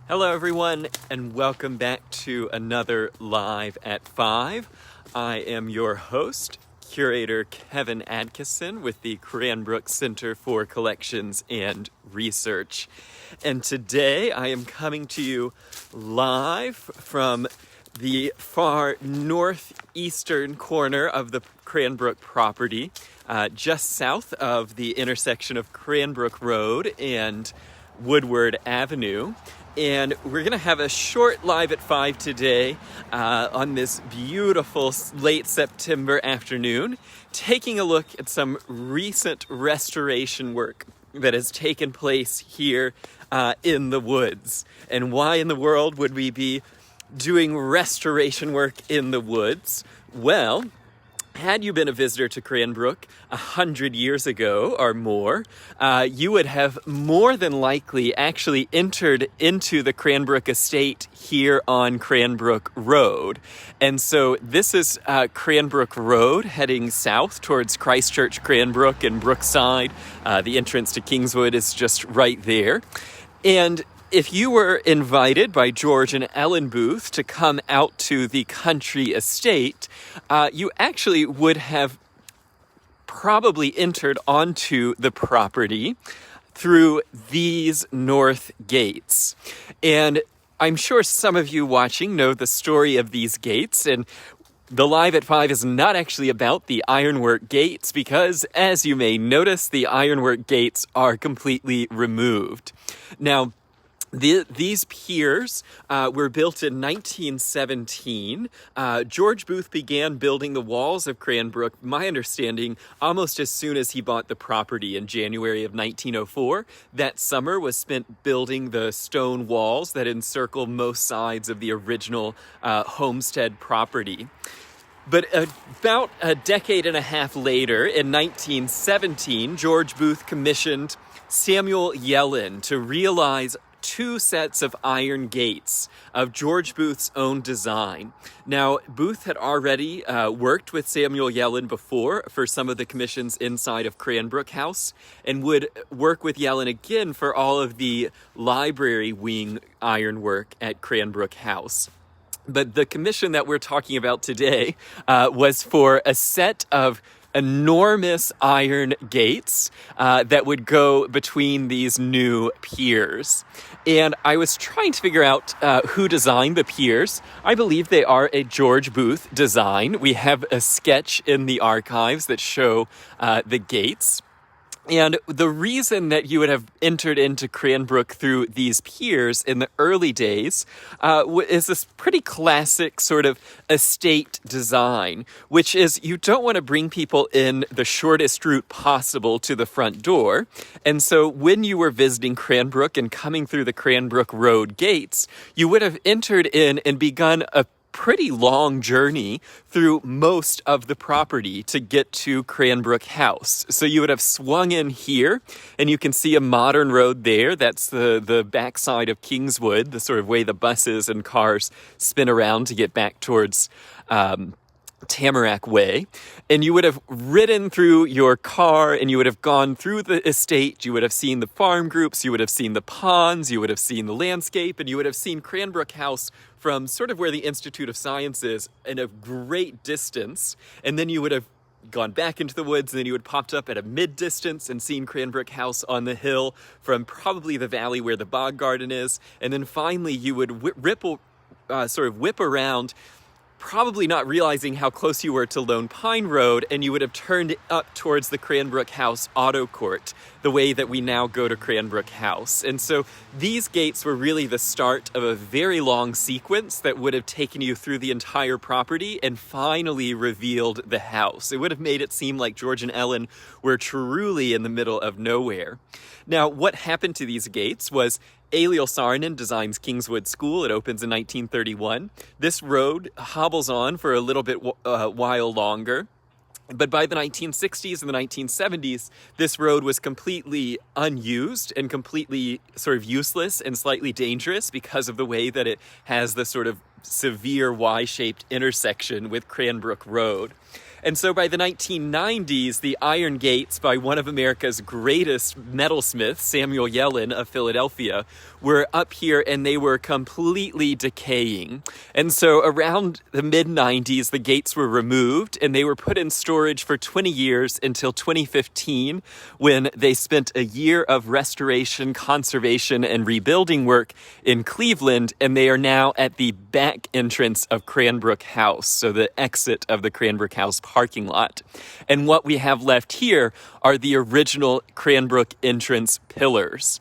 Hello everyone, and welcome back to another Live at 5. I am your host, Curator Kevin Adkisson with the Cranbrook Center for Collections and Research. And today I am coming to you live from the far northeastern corner of the Cranbrook property, just south of the intersection of Cranbrook Road and Woodward Avenue. And we're going to have a short Live at 5 today on this beautiful late September afternoon, taking a look at some recent restoration work that has taken place here in the woods. And why in the world would we be doing restoration work in the woods? Well, had you been a visitor to Cranbrook 100 years ago or more, you would have more than likely actually entered into the Cranbrook estate here on Cranbrook Road. And so this is Cranbrook Road heading south towards Christchurch, Cranbrook, and Brookside. The entrance to Kingswood is just right there. And if you were invited by George and Ellen Booth to come out to the country estate, you actually would have probably entered onto the property through these north gates. And I'm sure some of you watching know the story of these gates, and the Live at 5 is not actually about the ironwork gates because, as you may notice, the ironwork gates are completely removed. Now, these piers were built in 1917. George Booth began building the walls of Cranbrook, my understanding, almost as soon as he bought the property in January of 1904. That summer was spent building the stone walls that encircle most sides of the original homestead property. But about a decade and a half later, in 1917, George Booth commissioned Samuel Yellen to realize two sets of iron gates of George Booth's own design. Now, Booth had already worked with Samuel Yellen before for some of the commissions inside of Cranbrook House, and would work with Yellen again for all of the library wing ironwork at Cranbrook House. But the commission that we're talking about today was for a set of enormous iron gates that would go between these new piers. And I was trying to figure out who designed the piers. I believe they are a George Booth design. We have a sketch in the archives that show the gates. And the reason that you would have entered into Cranbrook through these piers in the early days is this pretty classic sort of estate design, which is you don't want to bring people in the shortest route possible to the front door. And so when you were visiting Cranbrook and coming through the Cranbrook Road gates, you would have entered in and begun a pretty long journey through most of the property to get to Cranbrook House. So you would have swung in here, and you can see a modern road there. That's the backside of Kingswood, the sort of way the buses and cars spin around to get back towards Tamarack Way. And you would have ridden through your car, and you would have gone through the estate. You would have seen the farm groups, you would have seen the ponds, you would have seen the landscape, and you would have seen Cranbrook House from sort of where the Institute of Science is in a great distance. And then you would have gone back into the woods, and then you would have popped up at a mid-distance and seen Cranbrook House on the hill from probably the valley where the bog garden is. And then finally you would whip around, probably not realizing how close you were to Lone Pine Road, and you would have turned up towards the Cranbrook House Auto Court, the way that we now go to Cranbrook House. And so these gates were really the start of a very long sequence that would have taken you through the entire property and finally revealed the house. It would have made it seem like George and Ellen were truly in the middle of nowhere. Now, what happened to these gates was Eliel Saarinen designs Kingswood School. It opens in 1931. This road hobbles on for a little bit while longer. But by the 1960s and the 1970s, this road was completely unused and completely sort of useless and slightly dangerous because of the way that it has the sort of severe Y-shaped intersection with Cranbrook Road. And so by the 1990s, the iron gates by one of America's greatest metalsmiths, Samuel Yellin of Philadelphia, were up here and they were completely decaying. And so around the mid-90s, the gates were removed and they were put in storage for 20 years until 2015, when they spent a year of restoration, conservation, and rebuilding work in Cleveland, and they are now at the back entrance of Cranbrook House, so the exit of the Cranbrook House parking lot. And what we have left here are the original Cranbrook entrance pillars.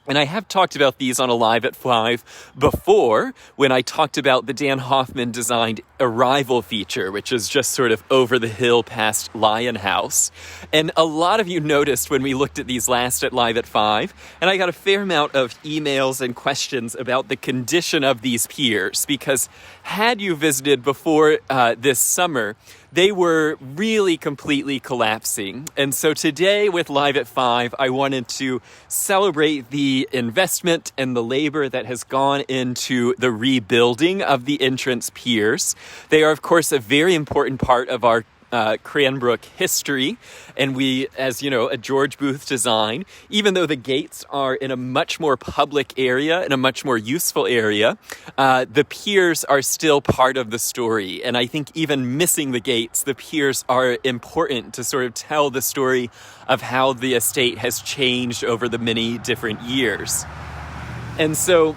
And I have talked about these on a Live at 5 before, when I talked about the Dan Hoffman designed arrival feature, which is just sort of over the hill past Lion House. And a lot of you noticed when we looked at these last at Live at 5, and I got a fair amount of emails and questions about the condition of these piers, because had you visited before this summer, they were really completely collapsing. And so today with Live at 5, I wanted to celebrate the investment and the labor that has gone into the rebuilding of the entrance piers. They are, of course, a very important part of our Cranbrook history, and we, as you know, a George Booth design. Even though the gates are in a much more public area, in a much more useful area, the piers are still part of the story. And I think even missing the gates, the piers are important to sort of tell the story of how the estate has changed over the many different years. And so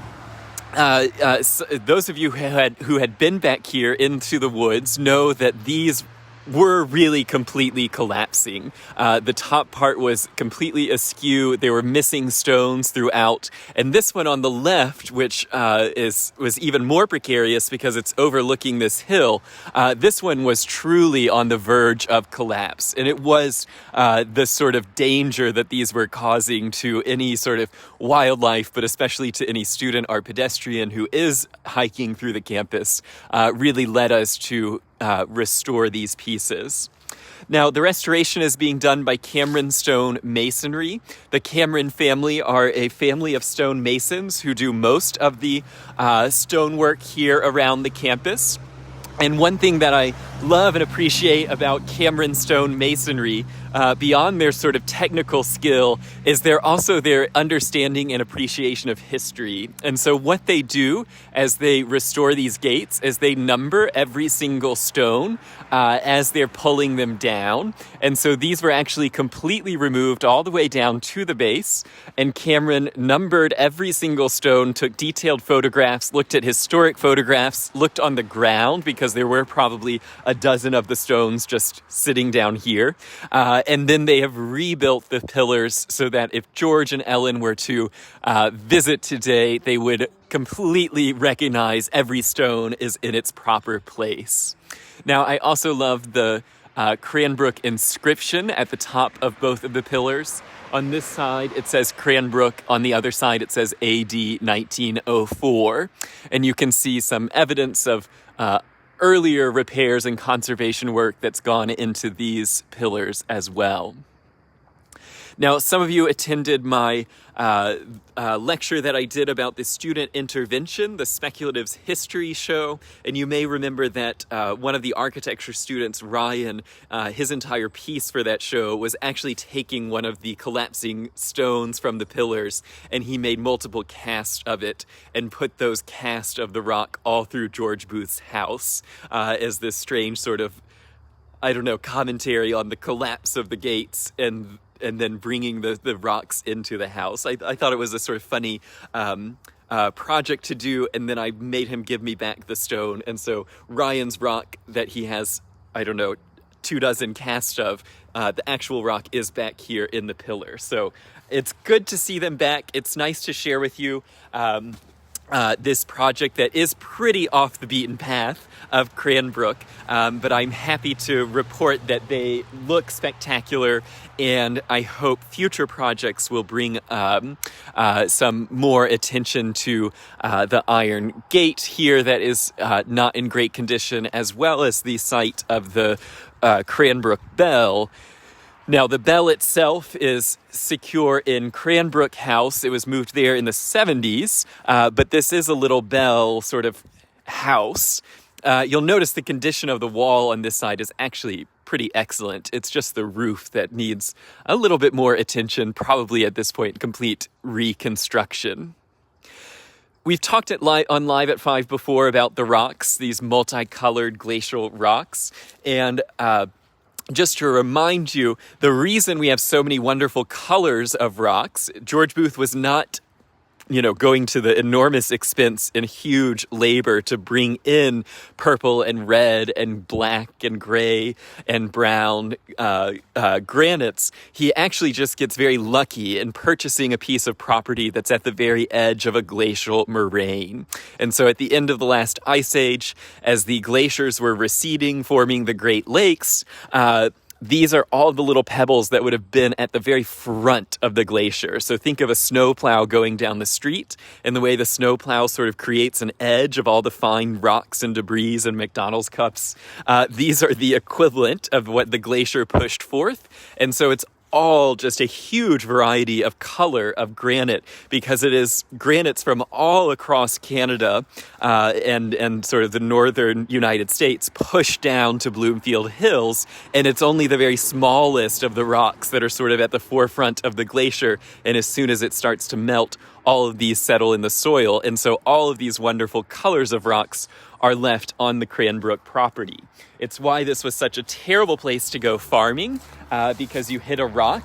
those of you who had been back here into the woods know that these were really completely collapsing. The top part was completely askew. There were missing stones throughout. And this one on the left, which was even more precarious because it's overlooking this hill, this one was truly on the verge of collapse. And it was the sort of danger that these were causing to any sort of wildlife, but especially to any student or pedestrian who is hiking through the campus, really led us to restore these pieces. Now, the restoration is being done by Cameron Stone Masonry. The Cameron family are a family of stone masons who do most of the stonework here around the campus. And one thing that I love and appreciate about Cameron Stone Masonry, beyond their sort of technical skill, is their understanding and appreciation of history. And so what they do as they restore these gates is they number every single stone as they're pulling them down. And so these were actually completely removed all the way down to the base. And Cameron numbered every single stone, took detailed photographs, looked at historic photographs, looked on the ground, because there were probably a dozen of the stones just sitting down here. And then they have rebuilt the pillars so that if George and Ellen were to visit today, they would completely recognize every stone is in its proper place. Now, I also love the Cranbrook inscription at the top of both of the pillars. On this side, it says Cranbrook. On the other side, it says AD 1904. And you can see some evidence of earlier repairs and conservation work that's gone into these pillars as well. Now, some of you attended my lecture that I did about the student intervention, the Speculatives History Show, and you may remember that one of the architecture students, Ryan, his entire piece for that show was actually taking one of the collapsing stones from the pillars, and he made multiple casts of it and put those casts of the rock all through George Booth's house as this strange sort of, commentary on the collapse of the gates and then bringing the rocks into the house. I thought it was a sort of funny project to do, and then I made him give me back the stone. And so Ryan's rock that he has, 24 casts of, the actual rock is back here in the pillar. So it's good to see them back. It's nice to share with you this project that is pretty off the beaten path of Cranbrook, but I'm happy to report that they look spectacular, and I hope future projects will bring some more attention to the iron gate here that is not in great condition, as well as the site of the Cranbrook Bell. Now, the bell itself is secure in Cranbrook House. It was moved there in the 70s, but this is a little bell sort of house. You'll notice the condition of the wall on this side is actually pretty excellent. It's just the roof that needs a little bit more attention, probably at this point, complete reconstruction. We've talked on Live at 5 before about the rocks, these multicolored glacial rocks, and just to remind you, the reason we have so many wonderful colors of rocks, George Booth was not going to the enormous expense and huge labor to bring in purple and red and black and gray and brown granites. He actually just gets very lucky in purchasing a piece of property that's at the very edge of a glacial moraine. And so at the end of the last ice age, as the glaciers were receding, forming the Great Lakes, these are all the little pebbles that would have been at the very front of the glacier. So think of a snowplow going down the street, and the way the snowplow sort of creates an edge of all the fine rocks and debris and McDonald's cups. These are the equivalent of what the glacier pushed forth. And so it's all just a huge variety of color of granite, because it is granites from all across Canada and sort of the northern United States pushed down to Bloomfield Hills, and it's only the very smallest of the rocks that are sort of at the forefront of the glacier, and as soon as it starts to melt, all of these settle in the soil, and so all of these wonderful colors of rocks are left on the Cranbrook property. It's why this was such a terrible place to go farming, because you hit a rock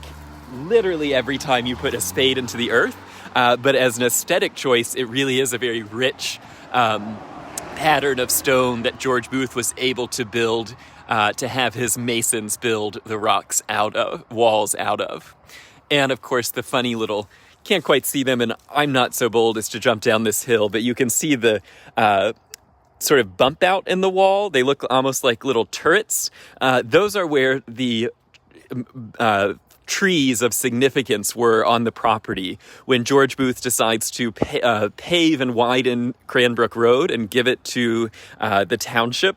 literally every time you put a spade into the earth. But as an aesthetic choice, it really is a very rich pattern of stone that George Booth was able to build, to have his masons build the rocks walls out of. And of course, the funny little, can't quite see them, and I'm not so bold as to jump down this hill, but you can see the sort of bump out in the wall. They look almost like little turrets. Those are where the trees of significance were on the property when George Booth decides to pave and widen Cranbrook Road and give it to the township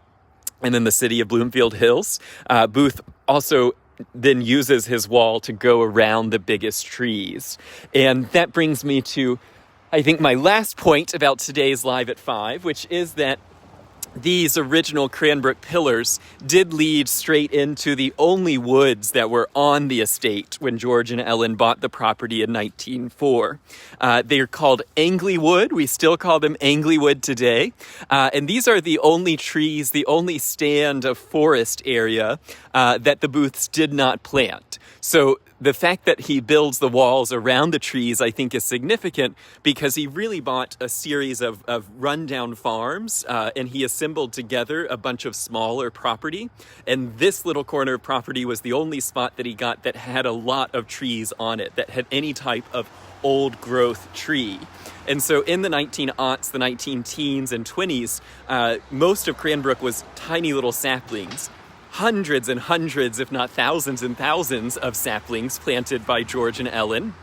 and then the city of Bloomfield Hills. Booth also then uses his wall to go around the biggest trees. And that brings me to, I think, my last point about today's Live at 5, which is that these original Cranbrook pillars did lead straight into the only woods that were on the estate when George and Ellen bought the property in 1904. They are called Angley Wood. We still call them Angley Wood today. And these are the only trees, the only stand of forest area that the Booths did not plant. So the fact that he builds the walls around the trees, I think, is significant because he really bought a series of rundown farms, and he assembled together a bunch of smaller property. And this little corner of property was the only spot that he got that had a lot of trees on it, that had any type of old growth tree. And so in the 1900s, the 19-teens and 20s, most of Cranbrook was tiny little saplings. Hundreds and hundreds, if not thousands and thousands of saplings planted by George and Ellen.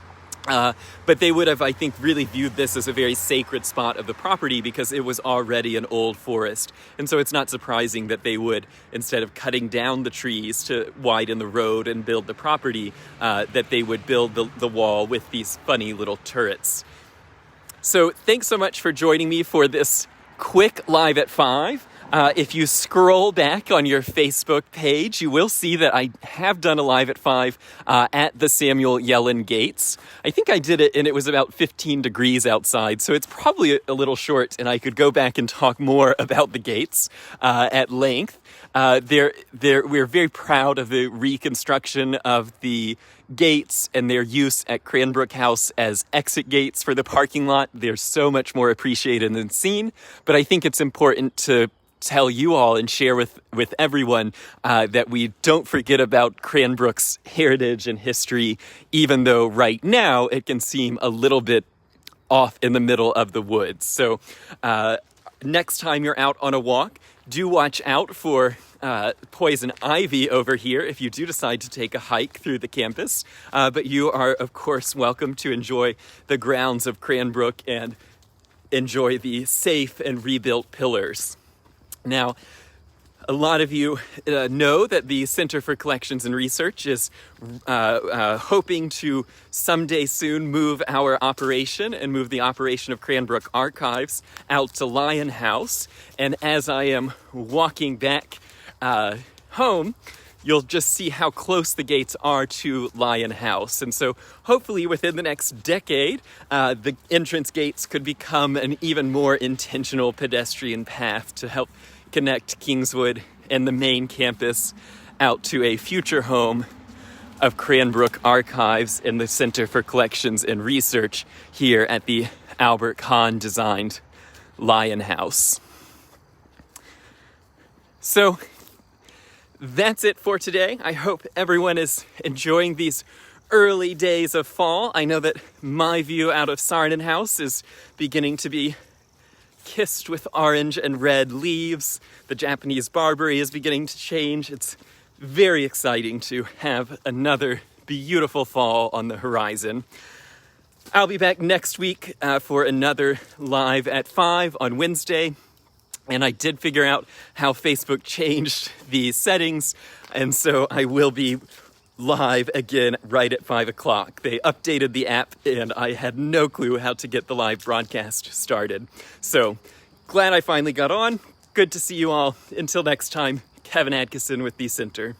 But they would have, I think, really viewed this as a very sacred spot of the property because it was already an old forest. And so it's not surprising that they would, instead of cutting down the trees to widen the road and build the property, that they would build the wall with these funny little turrets. So thanks so much for joining me for this quick Live at 5. If you scroll back on your Facebook page, you will see that I have done a Live at 5 at the Samuel Yellen Gates. I think I did it, and it was about 15 degrees outside, so it's probably a little short, and I could go back and talk more about the gates at length. We're very proud of the reconstruction of the gates and their use at Cranbrook House as exit gates for the parking lot. They're so much more appreciated and seen, but I think it's important to tell you all and share with everyone that we don't forget about Cranbrook's heritage and history, even though right now it can seem a little bit off in the middle of the woods. So next time you're out on a walk, do watch out for poison ivy over here if you do decide to take a hike through the campus. But you are, of course, welcome to enjoy the grounds of Cranbrook and enjoy the safe and rebuilt pillars. Now, A lot of you know that the Center for Collections and Research is hoping to someday soon move our operation and move the operation of Cranbrook Archives out to Lion House. And as I am walking back home, you'll just see how close the gates are to Lion House. And so hopefully within the next decade, the entrance gates could become an even more intentional pedestrian path to help connect Kingswood and the main campus out to a future home of Cranbrook Archives and the Center for Collections and Research here at the Albert Kahn designed Lion House. So that's it for today. I hope everyone is enjoying these early days of fall. I know that my view out of Sarnen House is beginning to be kissed with orange and red leaves. The Japanese barberry is beginning to change. It's very exciting to have another beautiful fall on the horizon. I'll be back next week for another live at 5 on Wednesday. And I did figure out how Facebook changed the settings, and so I will be live again right at 5 o'clock. They updated the app, and I had no clue how to get the live broadcast started. So, glad I finally got on. Good to see you all. Until next time, Kevin Adkisson with the Center.